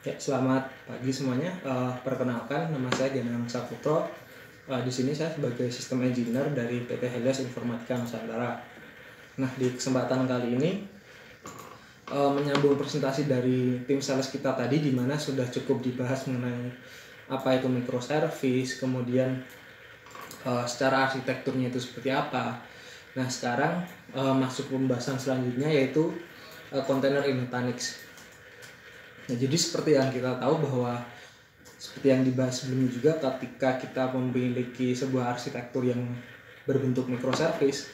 Ya, selamat pagi semuanya. Perkenalkan, nama saya Ganang Saputra. Di sini saya sebagai Sistem Engineer dari PT Helios Informatika Nusantara. Nah, di kesempatan kali ini menyambung presentasi dari tim sales kita tadi, di mana sudah cukup dibahas mengenai apa itu microservice, kemudian secara arsitekturnya itu seperti apa. Nah, sekarang masuk pembahasan selanjutnya yaitu container in Nutanix. Nah, jadi seperti yang kita tahu bahwa seperti yang dibahas sebelumnya juga, ketika kita memiliki sebuah arsitektur yang berbentuk microservice,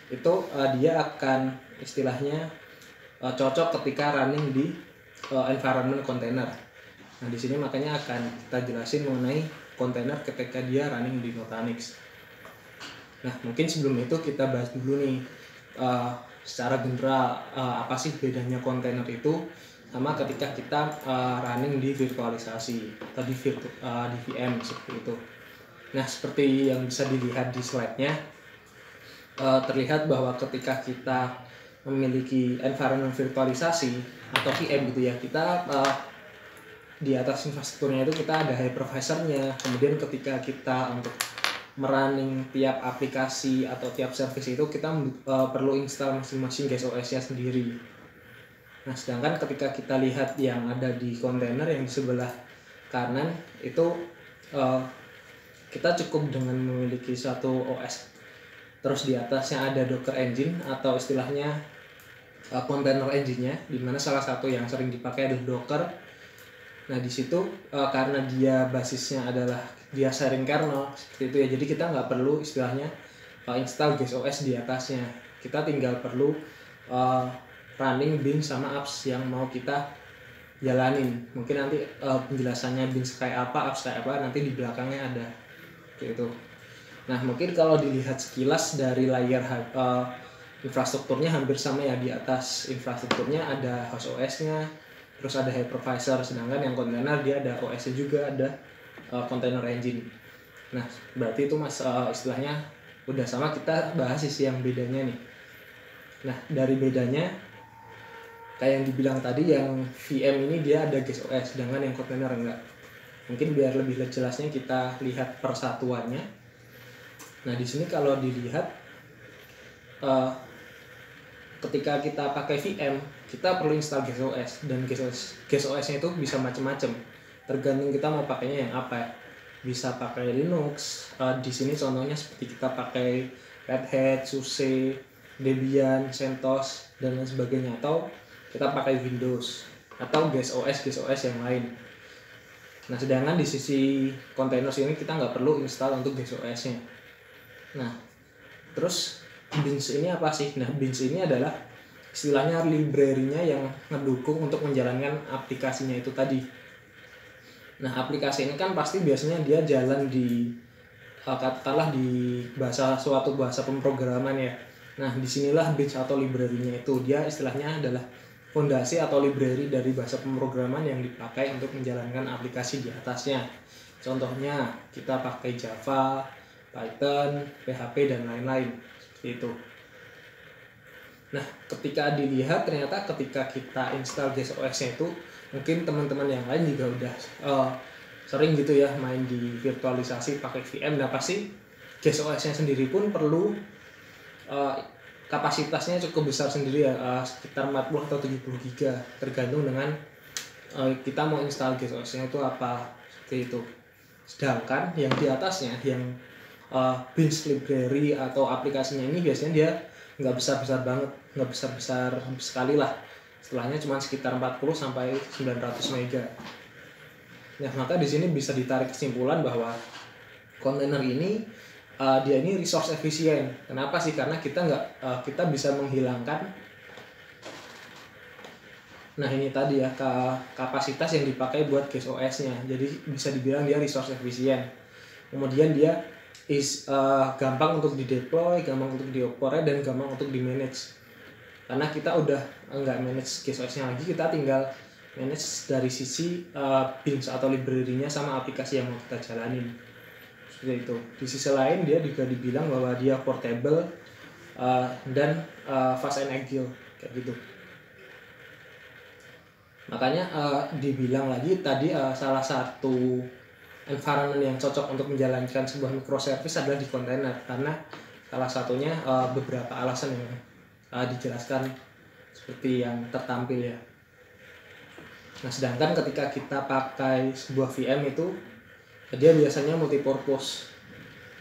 itu dia akan istilahnya cocok ketika running di environment container. Nah, di sini makanya akan kita jelasin mengenai container ketika dia running di Nutanix. Nah, mungkin sebelum itu kita bahas dulu nih secara general apa sih bedanya container itu sama ketika kita running di virtualisasi atau di VM seperti itu. Nah, seperti yang bisa dilihat di slide-nya, terlihat bahwa ketika kita memiliki environment virtualisasi atau VM gitu ya, kita di atas infrastrukturnya itu kita ada hypervisor-nya. Kemudian ketika kita untuk merunning tiap aplikasi atau tiap service itu kita perlu install masing-masing guest OS-nya sendiri. Nah, sedangkan ketika kita lihat yang ada di kontainer yang di sebelah kanan itu kita cukup dengan memiliki satu OS, terus di atasnya ada Docker Engine atau istilahnya container engine-nya, dimana salah satu yang sering dipakai adalah Docker. Nah, di situ karena dia basisnya adalah dia sharing kernel seperti itu ya, jadi kita nggak perlu istilahnya install guest OS di atasnya. Kita tinggal perlu running bin sama apps yang mau kita jalanin. Mungkin nanti penjelasannya bin kayak apa, apps kayak apa nanti di belakangnya ada gitu. Nah, mungkin kalau dilihat sekilas dari layer infrastrukturnya hampir sama ya. Di atas infrastrukturnya ada host OS-nya, terus ada hypervisor, sedangkan yang container dia ada OS-nya juga, ada container engine. Nah, berarti itu istilahnya udah sama. Kita bahas sisi yang bedanya nih. Nah, dari bedanya kayak yang dibilang tadi, yang VM ini dia ada guest OS, sedangkan yang container enggak. Mungkin biar lebih jelasnya kita lihat persatuannya. Nah, di sini kalau dilihat ketika kita pakai VM, kita perlu install guest OS, dan guest OS-nya itu bisa macam-macam. Tergantung kita mau pakainya yang apa. Bisa pakai Linux. Di sini contohnya seperti kita pakai Red Hat, SUSE, Debian, CentOS dan lain sebagainya, atau kita pakai Windows atau guest OS yang lain. Nah, sedangkan di sisi container ini kita nggak perlu install untuk guest OS-nya. Nah, terus bins ini apa sih? Nah, bins ini adalah istilahnya library-nya yang mendukung untuk menjalankan aplikasinya itu tadi. Nah, aplikasi ini kan pasti biasanya dia jalan di katakanlah di suatu bahasa pemrograman ya. Nah, disinilah bins atau library-nya itu dia istilahnya adalah fondasi atau library dari bahasa pemrograman yang dipakai untuk menjalankan aplikasi di atasnya. Contohnya kita pakai Java, Python, PHP dan lain-lain seperti itu. Nah, ketika dilihat ternyata ketika kita install guest OS-nya itu, mungkin teman-teman yang lain juga udah sering gitu ya main di virtualisasi pakai VM. Nah, pasti guest OS-nya sendiri pun perlu kapasitasnya cukup besar sendiri ya, sekitar 40 atau 70 GB tergantung dengan kita mau install guest OS-nya itu apa, seperti itu. Sedangkan yang di atasnya yang bins library atau aplikasinya ini biasanya dia nggak besar-besar banget, nggak besar-besar sekali lah, setelahnya cuma sekitar 40 sampai 900 MB. Nah, maka di sini bisa ditarik kesimpulan bahwa kontainer ini dia ini resource efisien. Kenapa sih? Karena kita kita bisa menghilangkan, nah ini tadi ya, kapasitas yang dipakai buat guest OS-nya. Jadi bisa dibilang dia resource efisien. Kemudian dia gampang untuk di-deploy, gampang untuk dioperate, dan gampang untuk di-manage. Karena kita udah nggak manage guest OS-nya lagi, kita tinggal manage dari sisi bins atau library-nya sama aplikasi yang mau kita jalanin. Seperti itu. Di sisi lain dia juga dibilang bahwa dia portable dan fast and agile kayak gitu. Makanya dibilang lagi tadi salah satu environment yang cocok untuk menjalankan sebuah microservice adalah di kontainer, karena salah satunya beberapa alasan yang dijelaskan seperti yang tertampil ya. Nah, sedangkan ketika kita pakai sebuah VM itu dia biasanya multipurpose.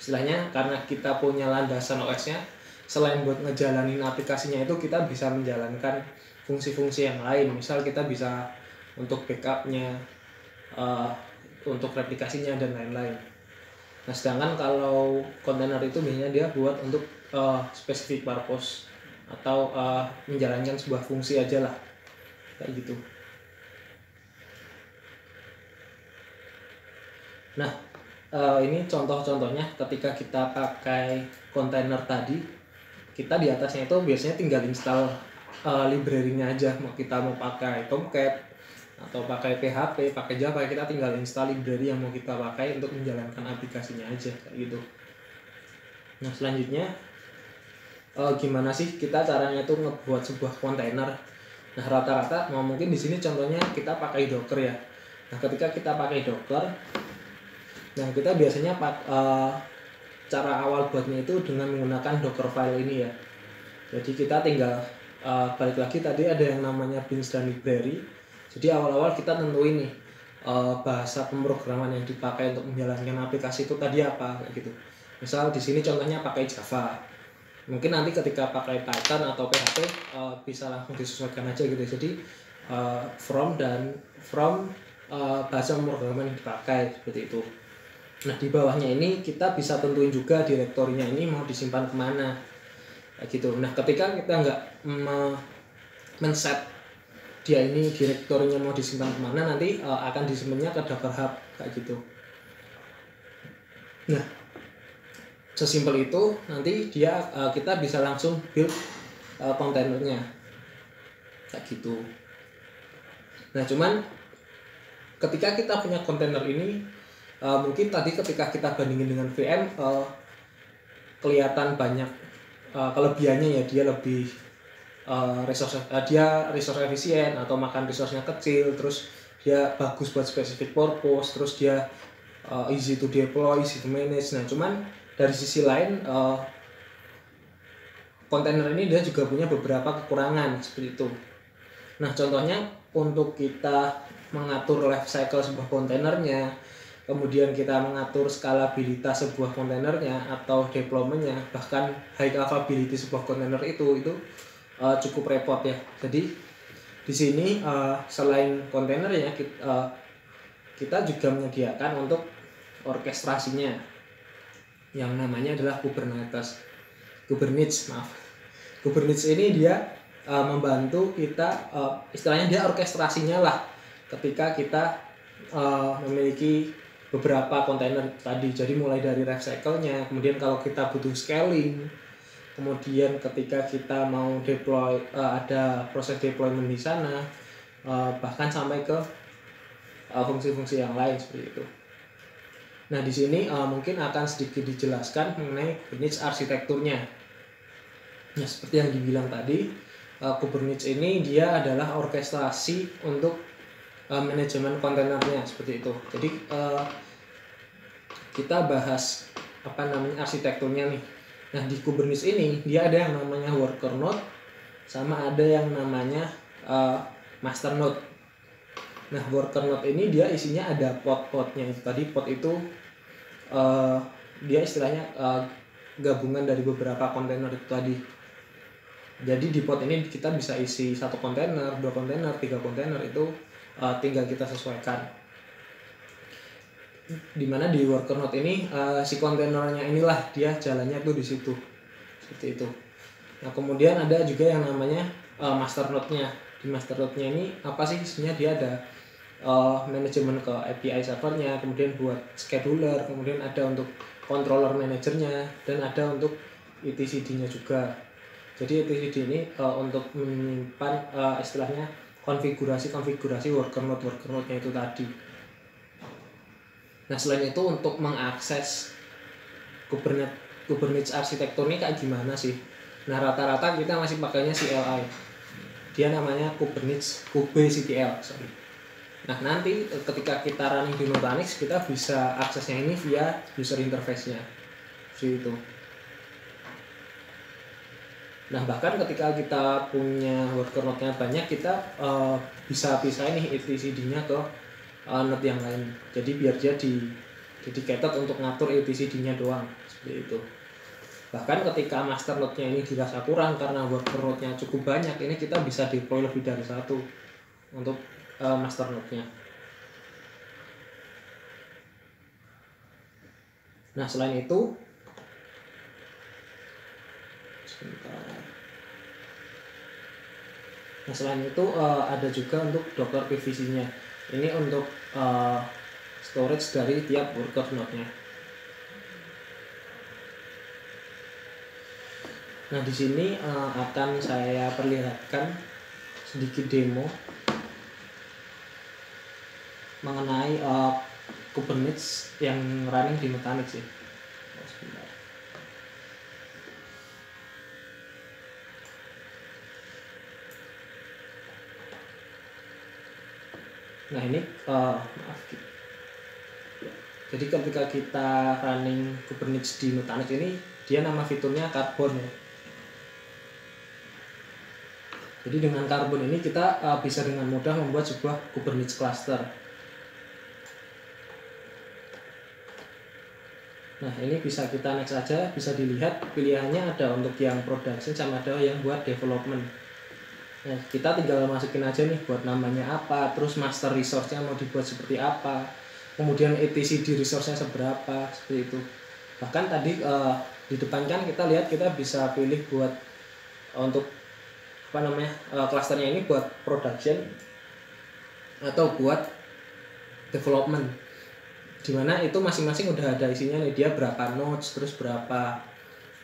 Istilahnya karena kita punya landasan OS-nya, selain buat ngejalanin aplikasinya itu kita bisa menjalankan fungsi-fungsi yang lain. Misal kita bisa untuk backupnya, untuk replikasinya dan lain-lain. Nah, sedangkan kalau kontainer itu biasanya dia buat untuk specific purpose atau menjalankan sebuah fungsi aja lah, kayak gitu. Nah, ini contoh-contohnya ketika kita pakai kontainer tadi, kita di atasnya itu biasanya tinggal install library-nya aja. Kita mau pakai Tomcat atau pakai PHP, pakai Java, kita tinggal install library yang mau kita pakai untuk menjalankan aplikasinya aja, kayak gitu. Nah, selanjutnya gimana sih kita caranya tuh ngebuat sebuah kontainer? Nah, rata-rata mungkin di sini contohnya kita pakai Docker ya. Nah, ketika kita pakai Docker, nah kita biasanya cara awal buatnya itu dengan menggunakan Docker file ini ya. Jadi kita tinggal balik lagi tadi ada yang namanya bins dan library. Jadi awal-awal kita tentuin nih bahasa pemrograman yang dipakai untuk menjalankan aplikasi itu tadi apa, kayak gitu. Misal di sini contohnya pakai Java. Mungkin nanti ketika pakai Python atau PHP bisa langsung disesuaikan aja gitu. Jadi from bahasa pemrograman yang dipakai seperti itu. Nah, di bawahnya ini kita bisa tentuin juga direktorinya ini mau disimpan kemana, kayak gitu. Nah, ketika kita nggak men-set dia ini direktorinya mau disimpan kemana, nanti akan disimpannya ke Docker Hub, kayak gitu. Nah, sesimpel itu nanti kita bisa langsung build kontainernya, kayak gitu. Nah, cuman ketika kita punya kontainer ini mungkin tadi ketika kita bandingin dengan VM kelihatan banyak kelebihannya ya. Dia lebih resource efisien atau makan resource-nya kecil, terus dia bagus buat specific purpose, terus dia easy to deploy, easy to manage. Nah, cuman dari sisi lain kontainer ini dia juga punya beberapa kekurangan seperti itu. Nah, contohnya untuk kita mengatur life cycle sebuah kontainernya, kemudian kita mengatur skalabilitas sebuah kontainernya atau deploymentnya, bahkan high availability sebuah kontainer itu cukup repot ya. Jadi di sini selain kontainernya kita juga menyediakan untuk orkestrasinya yang namanya adalah Kubernetes. Kubernetes ini dia membantu kita, istilahnya dia orkestrasinya lah ketika kita memiliki beberapa kontainer tadi. Jadi mulai dari life cycle-nya, kemudian kalau kita butuh scaling, kemudian ketika kita mau deploy ada proses deployment di sana, bahkan sampai ke fungsi-fungsi yang lain seperti itu. Nah, di sini mungkin akan sedikit dijelaskan mengenai Kubernetes arsitekturnya. Nah, seperti yang dibilang tadi, Kubernetes ini dia adalah orkestrasi untuk manajemen kontainernya seperti itu. Jadi kita bahas arsitekturnya nih. Nah, di Kubernetes ini dia ada yang namanya worker node sama ada yang namanya master node. Nah, worker node ini dia isinya ada pod-podnya. Tadi pod itu dia istilahnya gabungan dari beberapa kontainer itu tadi. Jadi di pod ini kita bisa isi 1 kontainer, 2 kontainer, 3 kontainer, itu tinggal kita sesuaikan. Dimana di worker node ini si kontainernya inilah dia jalannya tuh di situ, seperti itu. Nah, kemudian ada juga yang namanya master node-nya. Di master node-nya ini apa sih isinya? Dia ada manajemen ke API servernya, kemudian buat scheduler, kemudian ada untuk controller manajernya, dan ada untuk etcd-nya juga. Jadi etcd ini untuk menyimpan istilahnya konfigurasi worker node-nya itu tadi. Nah, selain itu untuk mengakses Kubernetes arsitektur ini kayak gimana sih? Nah, rata-rata kita masih pakainya CLI. dia namanya kubectl. Nah, nanti ketika kita running di Nutanix, kita bisa aksesnya ini via user interface-nya seperti itu. Nah, bahkan ketika kita punya worker node-nya banyak, kita bisa pisah nih etcd-nya ke node yang lain. Jadi biar dia dedicated untuk ngatur etcd-nya doang seperti itu. Bahkan ketika master node-nya ini dirasa kurang karena worker node-nya cukup banyak, ini kita bisa deploy lebih dari satu untuk master node-nya. Nah, selain itu ada juga untuk Docker PVC-nya. Ini untuk storage dari tiap worker node-nya. Nah, di sini akan saya perlihatkan sedikit demo mengenai Kubernetes yang running di Nutanix ya. Nah, ini maaf. Jadi ketika kita running Kubernetes di Nutanix ini, dia nama fiturnya Karbon ya. Jadi dengan Karbon ini kita bisa dengan mudah membuat sebuah Kubernetes cluster. Nah, ini bisa kita next aja, bisa dilihat pilihannya ada untuk yang production sama ada yang buat development. Nah, kita tinggal masukin aja nih buat namanya apa, terus master resource-nya mau dibuat seperti apa, kemudian etcd resource-nya seberapa, seperti itu. Bahkan tadi di depan kan kita lihat kita bisa pilih buat untuk clusternya ini buat production atau buat development, dimana itu masing-masing udah ada isinya nih, dia berapa nodes, terus berapa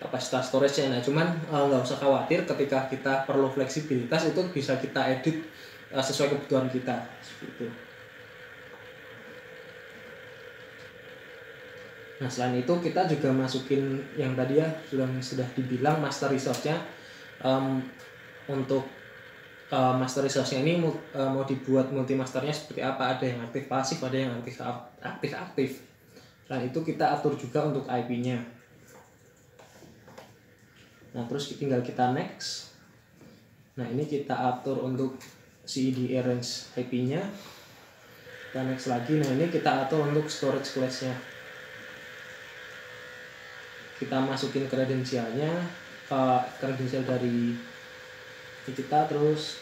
kapasitas storage-nya. Nah, cuman nggak usah khawatir, ketika kita perlu fleksibilitas itu bisa kita edit sesuai kebutuhan kita seperti itu. Nah, selain itu kita juga masukin yang tadi ya sudah dibilang master resource-nya. Untuk master resource-nya ini mau dibuat multi masternya seperti apa, ada yang aktif pasif, ada yang aktif. Selain itu kita atur juga untuk IP-nya. Nah, terus tinggal kita next. Nah, ini kita atur untuk CIDR range IP-nya. Kita next lagi. Nah, ini kita atur untuk storage class-nya. Kita masukin kredensialnya, kredensial dari kita, terus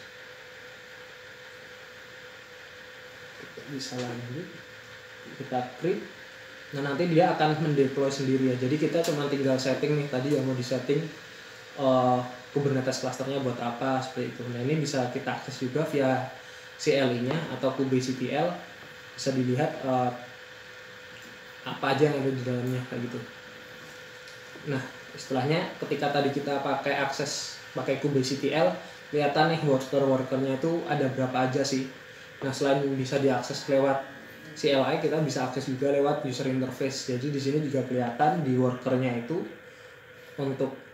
kita bisa lanjut, kita create. Nah, nanti dia akan mendeploy sendiri ya. Jadi kita cuma tinggal setting nih tadi yang mau disetting Kubernetes clusternya buat apa seperti itu. Nah, ini bisa kita akses juga via CLI-nya atau kubectl. Bisa dilihat apa aja yang ada di dalamnya kayak gitu. Nah, istilahnya ketika tadi kita pakai kubectl, kelihatan nih worker-workernya itu ada berapa aja sih. Nah, selain bisa diakses lewat CLI, kita bisa akses juga lewat user interface. Jadi di sini juga kelihatan di workernya itu untuk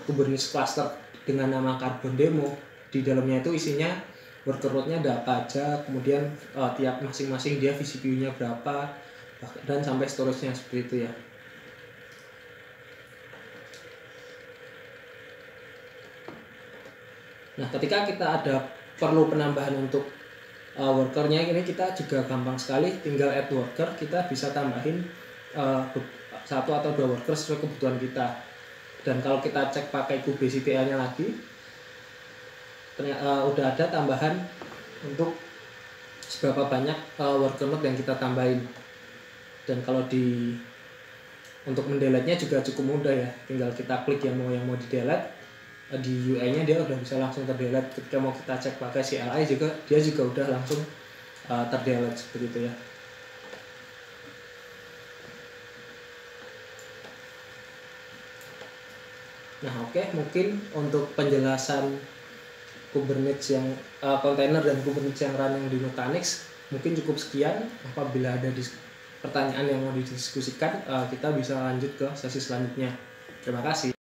Kubernetes cluster dengan nama Karbon demo. Di dalamnya itu isinya worker node-nya ada apa aja, kemudian tiap masing-masing dia vCPU-nya berapa, dan sampai storage-nya seperti itu ya. Nah, ketika kita ada perlu penambahan untuk workernya ini, kita juga gampang sekali, tinggal add worker, kita bisa tambahin 1 atau 2 worker sesuai kebutuhan kita. Dan kalau kita cek pakai kubectl-nya lagi, ternyata udah ada tambahan untuk seberapa banyak worker node yang kita tambahin. Dan kalau untuk mendelete-nya juga cukup mudah ya, tinggal kita klik yang mau di-delete, di UI-nya dia udah bisa langsung terdelete. Ketika mau kita cek pakai CLI juga, dia juga udah langsung terdelete seperti itu ya. Nah, oke, mungkin untuk penjelasan Kubernetes yang kontainer dan Kubernetes yang running di Nutanix mungkin cukup sekian. Apabila ada pertanyaan yang mau didiskusikan, kita bisa lanjut ke sesi selanjutnya. Terima kasih.